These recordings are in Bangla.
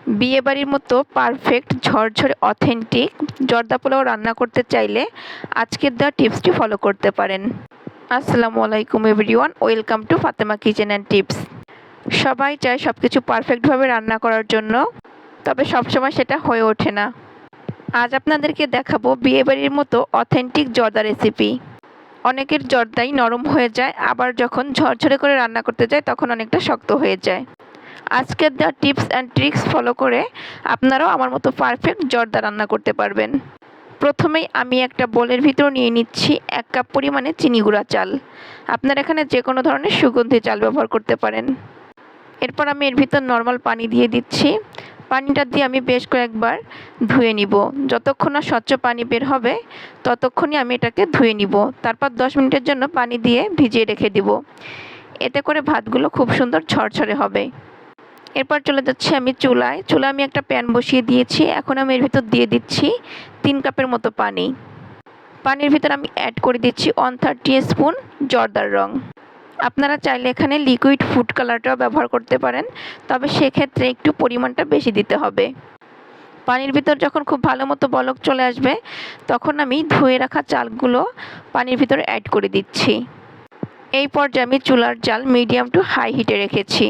বিয়েবাড়ির মতো পারফেক্ট ঝরঝরে অথেন্টিক জর্দা পোলাও রান্না করতে চাইলে আজকের দেওয়া টিপসটি ফলো করতে পারেন। আসসালামু আলাইকুম everyone, welcome to Fatema kitchen and tips. সবাই চায় সব কিছু পারফেক্টভাবে রান্না করার জন্য, তবে সবসময় সেটা হয়ে ওঠে না। আজ আপনাদেরকে দেখাবো বিয়েবাড়ির মতো অথেন্টিক জর্দা রেসিপি। অনেকের জর্দাই নরম হয়ে যায়, আবার যখন ঝরঝরে করে রান্না করতে যায় তখন অনেকটা শক্ত হয়ে যায়। আজকের দেওয়া টিপস অ্যান্ড ট্রিক্স ফলো করে আপনারাও আমার মতো পারফেক্ট জর্দা রান্না করতে পারবেন। প্রথমেই আমি একটা বোলের ভিতর নিয়ে নিচ্ছি 1 কাপ পরিমাণে চিনি গুঁড়া চাল। আপনারা এখানে যে কোনো ধরনের সুগন্ধি চাল ব্যবহার করতে পারেন। এরপর আমি এর ভিতর নর্মাল পানি দিয়ে দিচ্ছি। পানিটা দিয়ে আমি বেশ কয়েকবার ধুয়ে নিব। যতক্ষণ না স্বচ্ছ পানি বের হবে ততক্ষণই আমি এটাকে ধুয়ে নিব। তারপর 10 মিনিটের জন্য পানি দিয়ে ভিজিয়ে রেখে দিব। এতে করে ভাতগুলো খুব সুন্দর ঝরঝরে হবে। এরপর চলে যাচ্ছি আমি চুলায় আমি একটা প্যান বসিয়ে দিয়েছি। এখন আমি এর ভিতর দিয়ে দিচ্ছি 3 কাপের মতো পানি। পানির ভিতর আমি অ্যাড করে দিচ্ছি 1/3 স্পুন জর্দার রং। আপনারা চাইলে এখানে লিকুইড ফুড কালারটাও ব্যবহার করতে পারেন, তবে সেক্ষেত্রে একটু পরিমাণটা বেশি দিতে হবে। পানির ভিতর যখন খুব ভালো মতো বলক চলে আসবে তখন আমি ধুয়ে রাখা চালগুলো পানির ভিতর অ্যাড করে দিচ্ছি। এই পর্যায়ে আমি চুলার জাল মিডিয়াম টু হাই হিটে রেখেছি।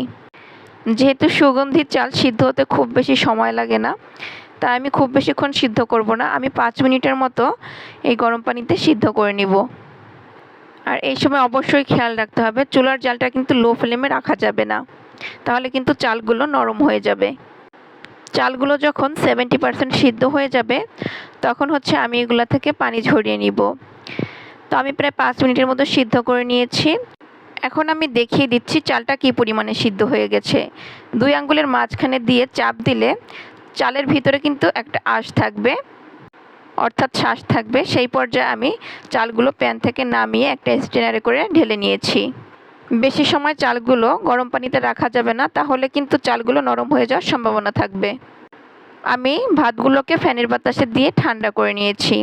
যেহেতু সুগন্ধি চাল সিদ্ধ হতে খুব বেশি সময় লাগে না, তাই আমি খুব বেশিক্ষণ সিদ্ধ করব না। আমি 5 মিনিটের মতো এই গরম পানিতে সিদ্ধ করে নিব। আর এই সময় অবশ্যই খেয়াল রাখতে হবে চুলার জালটা কিন্তু লো ফ্লেমে রাখা যাবে না, তাহলে কিন্তু চালগুলো নরম হয়ে যাবে। চালগুলো যখন 70% সিদ্ধ হয়ে যাবে তখন আমি এগুলা থেকে পানি ঝরিয়ে নিব। তো আমি প্রায় 5 মিনিটের মতো সিদ্ধ করে নিয়েছি। এখন আমি দেখিয়ে দিচ্ছি চালটা কী পরিমাণে সিদ্ধ হয়ে গেছে। 2 আঙ্গুলের মাঝখানে দিয়ে চাপ দিলে চালের ভিতরে কিন্তু একটা আঁশ থাকবে, অর্থাৎ শ্বাস থাকবে। সেই পর্যায়ে আমি চালগুলো প্যান থেকে নামিয়ে একটা স্ট্রেনারে করে ঢেলে নিয়েছি। বেশি সময় চালগুলো গরম পানিতে রাখা যাবে না, তাহলে কিন্তু চালগুলো নরম হয়ে যাওয়ার সম্ভাবনা থাকবে। আমি ভাতগুলোকে ফ্যানের বাতাসে দিয়ে ঠান্ডা করে নিয়েছি।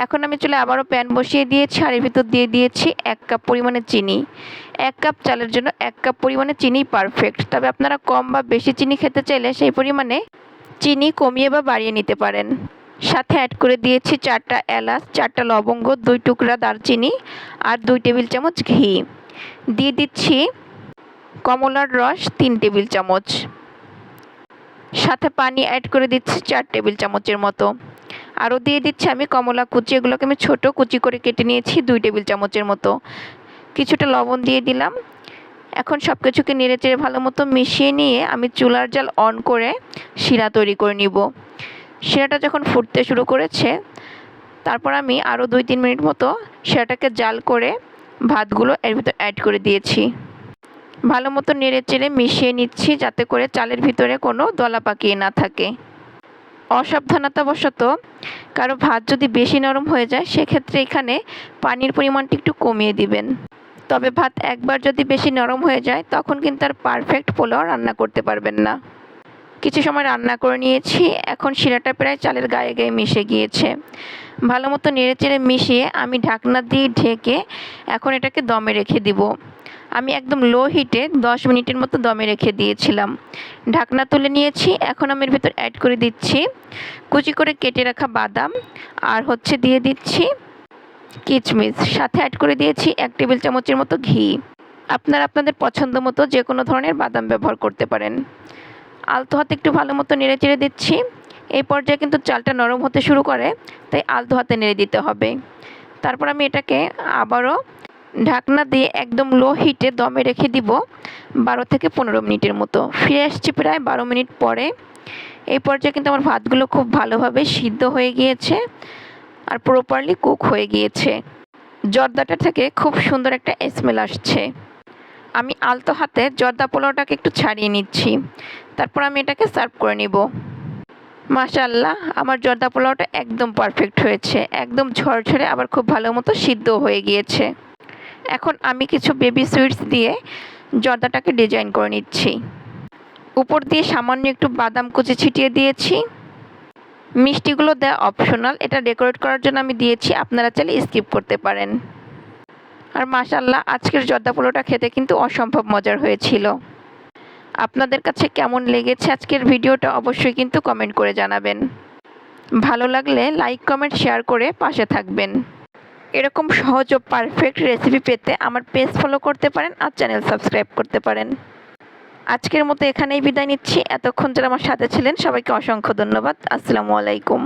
এখন আমি চুলায় আবারও প্যান বসিয়ে দিয়েছি আর এর ভিতর দিয়ে দিয়েছি 1 কাপ পরিমাণে চিনি। 1 কাপ চালের জন্য 1 কাপ পরিমাণে চিনিই পারফেক্ট, তবে আপনারা কম বা বেশি চিনি খেতে চাইলে সেই পরিমাণে চিনি কমিয়ে বা বাড়িয়ে নিতে পারেন। সাথে অ্যাড করে দিয়েছি 4টা এলাচ, 4টা লবঙ্গ, 2 টুকরা দারচিনি আর 2 টেবিল চামচ ঘি। দিয়ে দিচ্ছি কমলার রস 3 টেবিল চামচ। সাথে পানি অ্যাড করে দিচ্ছি 4 টেবিল চামচের মতো। আরও দিয়ে দিচ্ছি আমি কমলা কুচি, এগুলোকে আমি ছোট কুচি করে কেটে নিয়েছি 2 টেবিল চামচের মতো। কিছুটা লবণ দিয়ে দিলাম। এখন সব কিছুকে নেড়েচেড়ে ভালো মতো মিশিয়ে নিয়ে আমি চুলার জাল অন করে শিরা তৈরি করে নিব। শিরাটা যখন ফুটতে শুরু করেছে তারপর আমি আরও 2-3 মিনিট মতো শিরাটাকে জাল করে ভাতগুলো এর ভিতর অ্যাড করে দিয়েছি। ভালো মতো নেড়েচেড়ে মিশিয়ে নিচ্ছি যাতে করে চালের ভিতরে কোনো দলা পাকিয়ে না থাকে। অসাবধানতাবশত কারো ভাত যদি বেশি নরম হয়ে যায় সেক্ষেত্রে এখানে পানির পরিমাণটা একটু কমিয়ে দিবেন। তবে ভাত একবার যদি বেশি নরম হয়ে যায় তখন কিন্তু আর পারফেক্ট পোলাও রান্না করতে পারবেন না। কিছু সময় রান্না করে নিয়েছি। এখন শিরাটা প্রায় চালের গায়ে গায়ে মিশে গিয়েছে। ভালো মতো নেড়েচেড়ে মিশিয়ে আমি ঢাকনা দিয়ে ঢেকে এখন এটাকে দমে রেখে দিব। আমি একদম লো হিটে 10 মিনিটের মতো দমে রেখে দিয়েছিলাম। ঢাকনা তুলে নিয়েছি। এখন আমি এর ভিতর অ্যাড করে দিচ্ছি কুচি করে কেটে রাখা বাদাম আর দিয়ে দিচ্ছি কিচমিচ। সাথে অ্যাড করে দিয়েছি 1 টেবিল চামচের মতো ঘি। আপনারা আপনাদের পছন্দ মতো যে কোনো ধরনের বাদাম ব্যবহার করতে পারেন। আলতো হাতে একটু ভালো মতো নেড়ে চেড়ে দিচ্ছি। এই পর্যায়ে কিন্তু চালটা নরম হতে শুরু করে, তাই আলতো হাতে নেড়ে দিতে হবে। তারপর আমি এটাকে আবারও ঢাকনা দিয়ে একদম লো হিটে দমে রেখে দিব 12 থেকে 15 মিনিটের মতো। ফিরে আসছি প্রায় 12 মিনিট পরে। এই পর্যায়ে কিন্তু আমার ভাতগুলো খুব ভালোভাবে সিদ্ধ হয়ে গিয়েছে আর প্রপারলি কুক হয়ে গিয়েছে। জর্দাটা থেকে খুব সুন্দর একটা স্মেল আসছে। আমি আলতো হাতে জর্দা পোলাওটাকে একটু ছাড়িয়ে নিচ্ছি। তারপর আমি এটাকে সার্ভ করে নিব। মাশাআল্লাহ, আমার জর্দা পোলাওটা একদম পারফেক্ট হয়েছে। একদম ঝরঝরে আবার খুব ভালো মতো সিদ্ধ হয়ে গিয়েছে। এখন আমি কিছু বেবি সুইটস দিয়ে জর্দাটাকে ডিজাইন করে নিচ্ছি। উপর দিয়ে সামান্য একটু বাদাম কুচি ছিটিয়ে দিয়েছি। মিষ্টিগুলো দেওয়া অপশনাল, এটা ডেকোরেট করার জন্য আমি দিয়েছি, আপনারা চাইলে স্কিপ করতে পারেন। আর মাশাআল্লাহ, আজকের জর্দা পোলাওটা খেতে কিন্তু অসম্ভব মজার হয়েছিল। আপনাদের কাছে কেমন লেগেছে আজকের ভিডিওটা অবশ্যই কিন্তু কমেন্ট করে জানাবেন। ভালো লাগলে লাইক কমেন্ট শেয়ার করে পাশে থাকবেন। এরকম সহজ ও পারফেক্ট রেসিপি পেতে আমার পেজ ফলো করতে পারেন আর চ্যানেল সাবস্ক্রাইব করতে পারেন। আজকের মতো এখানেই বিদায় নিচ্ছি। এতক্ষণ যারা আমার সাথে ছিলেন সবাইকে অসংখ্য ধন্যবাদ। আসসালামু আলাইকুম।